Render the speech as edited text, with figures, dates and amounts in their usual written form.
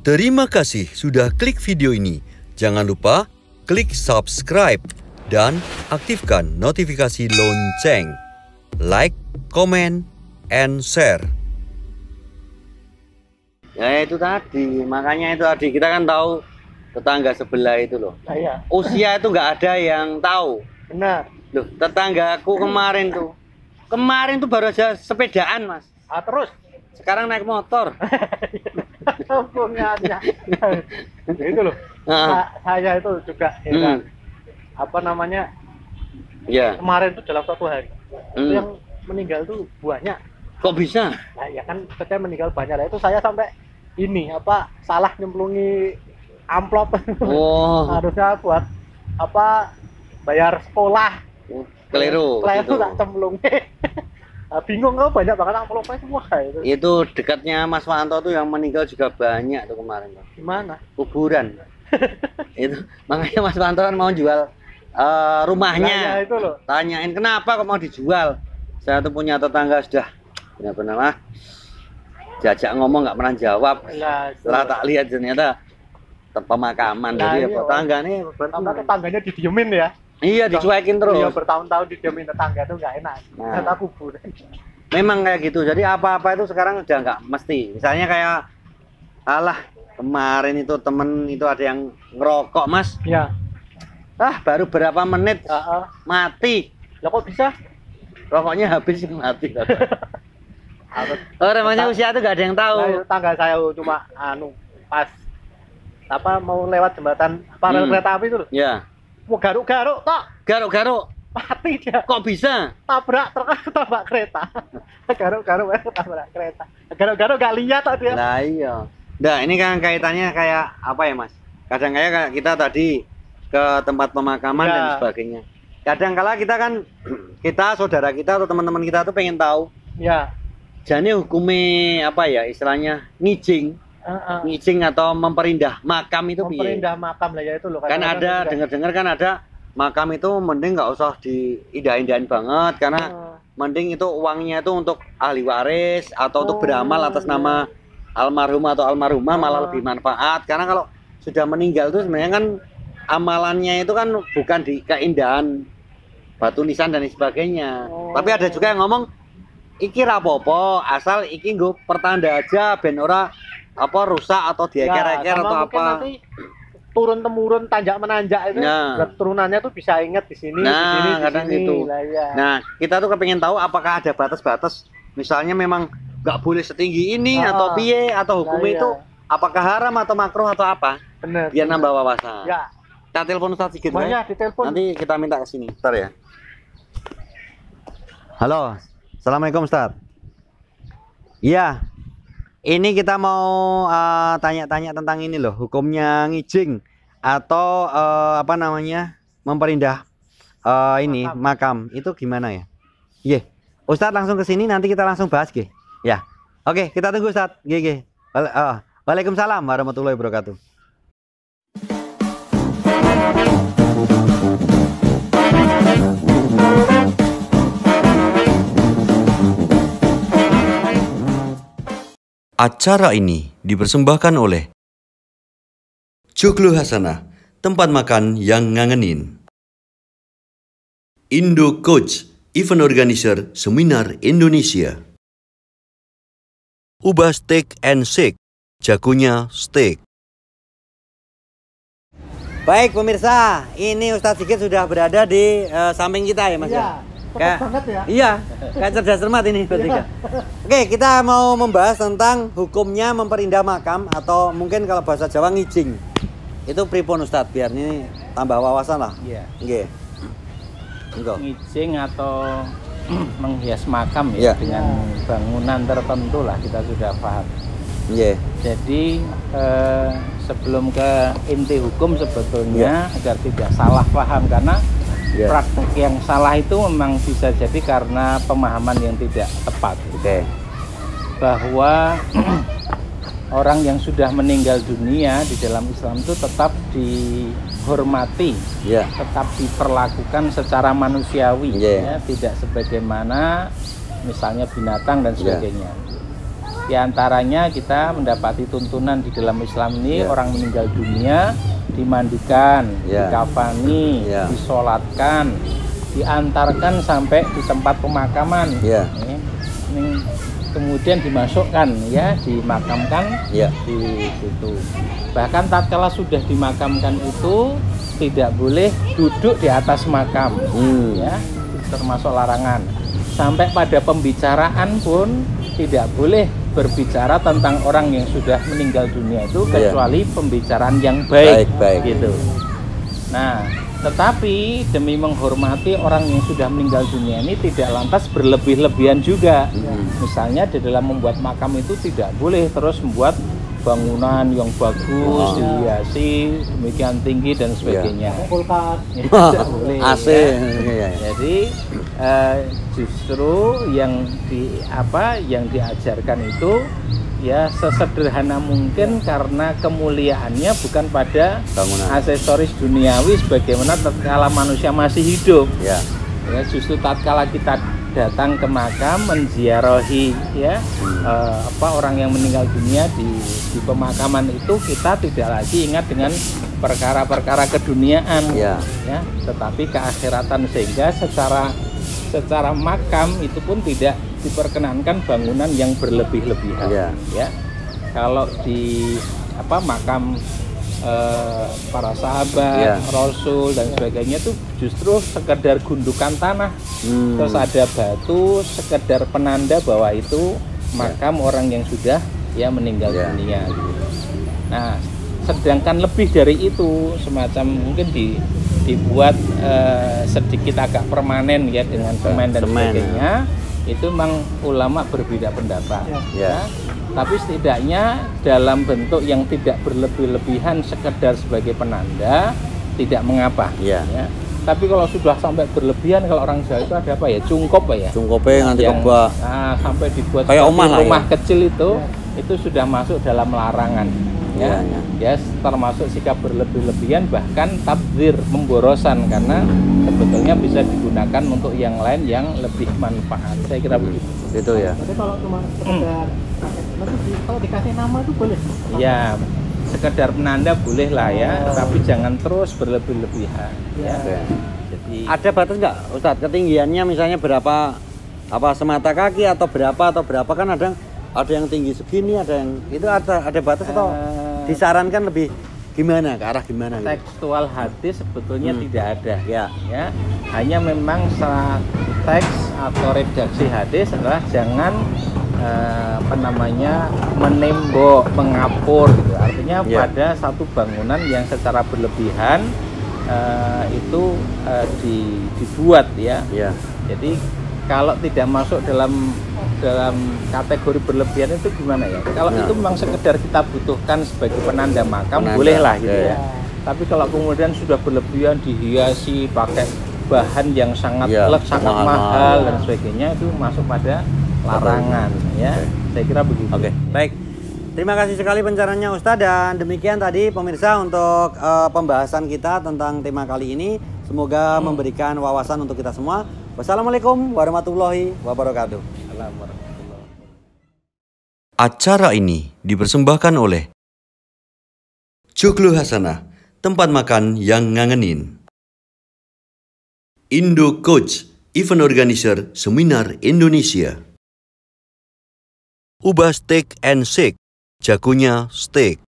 Terima kasih sudah klik video ini. Jangan lupa klik subscribe dan aktifkan notifikasi lonceng. Like, comment, and share. Ya itu tadi, makanya itu tadi kita kan tahu tetangga sebelah itu loh. Iya. Usia itu nggak ada yang tahu. Benar. Loh, tetanggaku kemarin tuh baru aja sepedaan mas. Ah, terus Sekarang naik motor. hubungannya ya itu loh. Saya itu juga heran. Apa namanya? Ya. Kemarin tuh dalam satu hari itu yang meninggal tuh banyak. Kok bisa? Nah, ya kan saya meninggal banyak lah, itu saya sampai ini apa salah nyemplungi amplop. Oh. Harusnya buat apa bayar sekolah. Keliru. Itu tak cemplungi. Nah, bingung kok banyak banget amplopnya semua itu. Itu dekatnya Mas Wanto tuh yang meninggal juga banyak tuh kemarin tuh. Gimana? Kuburan. Itu makanya Mas Wanto kan mau jual rumahnya. Nah, ya, itu loh. Tanyain kenapa kok mau dijual. Saya tuh punya tetangga sudah benar-benar lah jajak ngomong nggak pernah jawab. Nah, setelah tak lihat ternyata pemakaman. Nah, jadi iya, tetangga nih sampai tetangganya didiemin ya. Iya, dicuekin terus. Iya, bertahun-tahun didiemin tetangga tuh nggak enak. Nah. Kata kuburan. Memang kayak gitu. Jadi apa-apa itu sekarang udah nggak mesti. Misalnya kayak alah kemarin itu temen itu ada yang ngerokok mas. Ya. Baru berapa menit mati. Lah kok bisa? Rokoknya habis mati. Oh namanya usia itu nggak ada yang tahu. Nah, tangga saya cuma pas apa mau lewat jembatan rel kereta api itu loh. Ya. Mau garuk-garuk tok. Garuk-garuk. Mati dia. Kok bisa? Tabrak truk ketabrak kereta. Garuk-garuk ketabrak kereta. Garuk-garuk gak lihat tok dia. Nah iya. Nah ini kan kaitannya kayak apa ya mas? Kadang kayak kita tadi ke tempat pemakaman dan sebagainya. Kadang kala kita kan kita saudara kita atau teman-teman kita tuh pengen tahu. Ya. Jadi hukumnya apa ya istilahnya ngijing. Ngijing atau memperindah makam itu memperindah makam lah ya itu loh. Kan ada dengar-dengar kan ada makam itu mending nggak usah diindah-indahin banget karena mending itu uangnya itu untuk ahli waris atau untuk beramal atas nama almarhum atau almarhumah malah lebih manfaat karena kalau sudah meninggal itu sebenarnya kan amalannya itu kan bukan di keindahan batu nisan dan sebagainya. Tapi ada juga yang ngomong iki rapopo asal iki nggo pertanda aja ben ora apa rusak atau dieker-eker atau apa. Nanti turun temurun tanjak menanjak itu turunannya tuh bisa inget di sini di sini kadang di sini. Gitu. Ya. Nah kita tuh kepengen tahu apakah ada batas-batas misalnya memang nggak boleh setinggi ini atau piye atau hukumnya itu apakah haram atau makruh atau apa. Bener, biar nambah wawasan. Ya. Kita telepon Ustaz Sigit ya. Nanti kita minta ke sini. Bentar ya. Halo. Assalamualaikum Ustaz. Iya. Ini kita mau tanya-tanya tentang ini loh, hukumnya ngijing atau apa namanya memperindah ini makam itu gimana ya? Iya, Ustadz langsung ke sini nanti kita langsung bahas ge. Ya, oke kita tunggu Ustadz. Ge. Waalaikumsalam warahmatullahi wabarakatuh. Acara ini dipersembahkan oleh Joglo Hasanah, tempat makan yang ngangenin. Indo Coach, event organizer seminar Indonesia. Ubah Steak and Shake, jagonya steak. Baik pemirsa, ini Ustadz Sigit sudah berada di samping kita ya mas ya. Kayak banget ya. Iya, kayak cerdas cermat ini bertiga. Oke, kita mau membahas tentang hukumnya memperindah makam atau mungkin kalau bahasa Jawa ngijing. Itu pripun Ustadz biar ini tambah wawasan lah. Iya. Nggih. Ngijing atau menghias makam ya dengan bangunan tertentu lah kita sudah paham. Iya. Jadi sebelum ke inti hukum sebetulnya agar tidak salah paham karena praktek yang salah itu memang bisa jadi karena pemahaman yang tidak tepat. Bahwa orang yang sudah meninggal dunia di dalam Islam itu tetap dihormati, tetap diperlakukan secara manusiawi, ya, tidak sebagaimana misalnya binatang dan sebagainya. Di antaranya kita mendapati tuntunan di dalam Islam ini orang meninggal dunia dimandikan, dikafani, disolatkan, diantarkan sampai di tempat pemakaman. Ini kemudian dimasukkan dimakamkan di situ. Bahkan tatkala sudah dimakamkan itu tidak boleh duduk di atas makam, termasuk larangan. Sampai pada pembicaraan pun tidak boleh berbicara tentang orang yang sudah meninggal dunia itu kecuali pembicaraan yang baik. Gitu. Nah, tetapi demi menghormati orang yang sudah meninggal dunia ini tidak lantas berlebih-lebihan juga. Misalnya di dalam membuat makam itu tidak boleh terus membuat bangunan yang bagus, dihiasi demikian tinggi dan sebagainya. Tidak boleh. AC. Jadi justru yang diajarkan itu sesederhana mungkin karena kemuliaannya bukan pada aksesoris duniawi sebagaimana tatkala manusia masih hidup. Justru tatkala kita datang ke makam menziarahi orang yang meninggal dunia di pemakaman itu, kita tidak lagi ingat dengan perkara-perkara keduniaan, tetapi keakhiratan, sehingga secara makam itu pun tidak diperkenankan bangunan yang berlebih-lebihan. Kalau di makam para sahabat, Rasul dan sebagainya itu justru sekedar gundukan tanah, terus ada batu sekedar penanda bahwa itu makam orang yang sudah meninggal dunia. Nah, sedangkan lebih dari itu semacam mungkin dibuat sedikit agak permanen dengan semen dan sebagainya, itu memang ulama berbeda pendapat. Tapi setidaknya dalam bentuk yang tidak berlebih-lebihan sekedar sebagai penanda tidak mengapa. Tapi kalau sudah sampai berlebihan, kalau orang Jawa itu ada apa ya? Cungkop ya? Cungkopnya nganti kebak. Sampai dibuat kayak rumah kecil itu sudah masuk dalam larangan. Termasuk sikap berlebih-lebihan, bahkan tabdzir, pemborosan, karena sebetulnya bisa digunakan untuk yang lain yang lebih manfaat. Saya kira begitu. Itu ya. Jadi kalau cuma sekedar kalau dikasih nama itu boleh? Sekedar penanda boleh lah tapi jangan terus berlebih-lebihan. Jadi ada batas nggak, Ustadz, ketinggiannya misalnya berapa, semata kaki atau berapa kan ada yang tinggi segini, ada yang itu ada batas atau disarankan lebih gimana, ke arah gimana? Tekstual hadis sebetulnya tidak ada. Hanya memang teks atau redaksi hadis adalah jangan menembok, mengapur gitu. Artinya pada satu bangunan yang secara berlebihan itu dibuat. Jadi kalau tidak masuk dalam kategori berlebihan itu gimana ya? Kalau itu memang sekedar kita butuhkan sebagai penanda makam, bolehlah gitu ya. Tapi kalau kemudian sudah berlebihan, dihiasi pakai bahan yang sangat mahal dan sebagainya, itu masuk pada larangan. Saya kira begitu. Baik. Terima kasih sekali pencerahannya Ustadz, dan demikian tadi pemirsa untuk pembahasan kita tentang tema kali ini. Semoga memberikan wawasan untuk kita semua. Wassalamualaikum warahmatullahi wabarakatuh. Acara ini dipersembahkan oleh Joglo Hasanah, tempat makan yang ngangenin. Indo Coach, event organizer seminar Indonesia. Ubah Steak and Shake, jagonya steak.